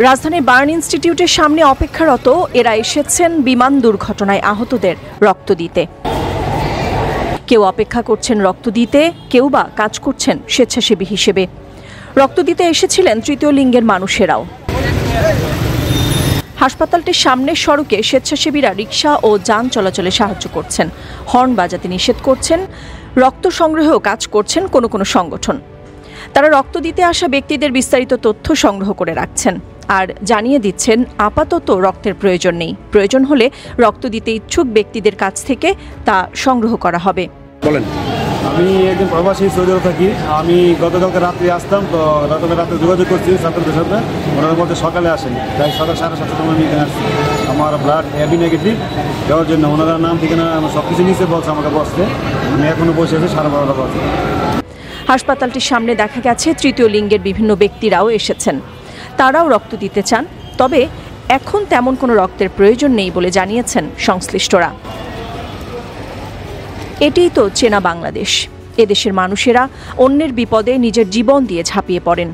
রাজধানীর বার্ন ইনস্টিটিউটের সামনে অপেক্ষারত এরা এসেছেন বিমান দুর্ঘটনায় আহতদের রক্ত দিতে। কেউ অপেক্ষা করছেন রক্ত দিতে, কেউ বা কাজ করছেন স্বেচ্ছাসেবী হিসেবে। রক্ত দিতে এসেছিলেন তৃতীয় লিঙ্গের মানুষেরাও। হাসপাতালটির সামনের সড়কে স্বেচ্ছাসেবীরা রিকশা ও যান চলাচলে সাহায্য করছেন, হর্ন বাজাতে নিষেধ করছেন, রক্ত সংগ্রহেও কাজ করছেন কোনো কোনো সংগঠন। তারা রক্ত দিতে আসা ব্যক্তিদের বিস্তারিত তথ্য সংগ্রহ করে রাখছেন আর জানিয়ে দিচ্ছেন আপাতত রক্তের প্রয়োজন নেই, প্রয়োজন হলে রক্ত দিতে ইচ্ছুক ব্যক্তিদের কাছ থেকে তা সংগ্রহ করা হবে। বলেন। আমি একজন প্রবাসী সৌদি আরব থাকি। আমি গতকালকে রাত্রে আসতাম, তো রাতে যোগাযোগ করছি ছাত্রদের সাথে। ওনারা বলতে সকালে আসেন, তাই সকাল 7:30টার সময় আমি এখানে আসছি। আমার ব্লাড এবি নেগেটিভ দেওয়ার জন্য ওনারা নাম ঠিকানা সব কিছু নিচে বলছে, আমাকে বসতে। আমি এখনো বসে আছি 12:30টা বাজে। হাসপাতালটির সামনে দেখা গেছে তৃতীয় লিঙ্গের বিভিন্ন ব্যক্তিরাও এসেছেন। তারাও রক্ত দিতে চান, তবে এখন তেমন কোনো রক্তের প্রয়োজন নেই বলে জানিয়েছেন সংশ্লিষ্টরা। এটিই তো চেনা বাংলাদেশ। এদেশের মানুষেরা অন্যের বিপদে নিজের জীবন দিয়ে ঝাঁপিয়ে পড়েন।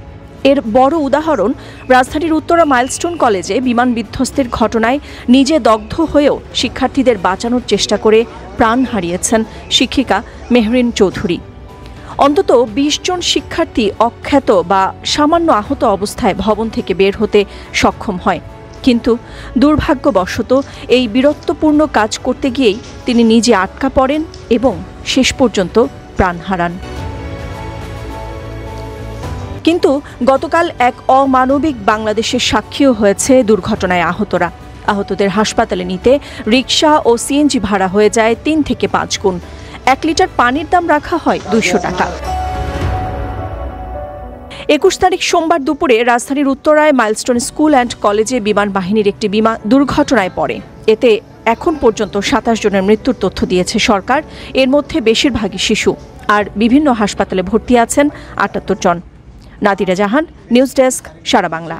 এর বড় উদাহরণ রাজধানীর উত্তরা মাইলস্টোন কলেজে বিমান বিধ্বস্তের ঘটনায় নিজে দগ্ধ হয়েও শিক্ষার্থীদের বাঁচানোর চেষ্টা করে প্রাণ হারিয়েছেন শিক্ষিকা মেহরিন চৌধুরী। অন্তত 20 জন শিক্ষার্থী অক্ষত বা সামান্য আহত অবস্থায় ভবন থেকে বের হতে সক্ষম হয়, কিন্তু দুর্ভাগ্যবশত এই বীরত্বপূর্ণ কাজ করতে গিয়েই তিনি নিজে আটকা পড়েন এবং শেষ পর্যন্ত প্রাণ হারান। কিন্তু গতকাল এক অমানবিক বাংলাদেশের সাক্ষীও হয়েছে দুর্ঘটনায় আহতরা। আহতদের হাসপাতালে নিতে রিকশা ও সিএনজি ভাড়া হয়ে যায় 3 থেকে 5 গুণ। 1 লিটার পানির দাম রাখা হয় 200 টাকা। 21 তারিখ সোমবার দুপুরে রাজধানীর উত্তরায় মাইলস্টোন স্কুল অ্যান্ড কলেজে বিমান বাহিনীর একটি বিমান দুর্ঘটনায় পড়ে। এতে এখন পর্যন্ত 27 জনের মৃত্যুর তথ্য দিয়েছে সরকার। এর মধ্যে বেশিরভাগই শিশু, আর বিভিন্ন হাসপাতালে ভর্তি আছেন 78 জন। নাদিরা জাহান, নিউজ ডেস্ক, সারা বাংলা।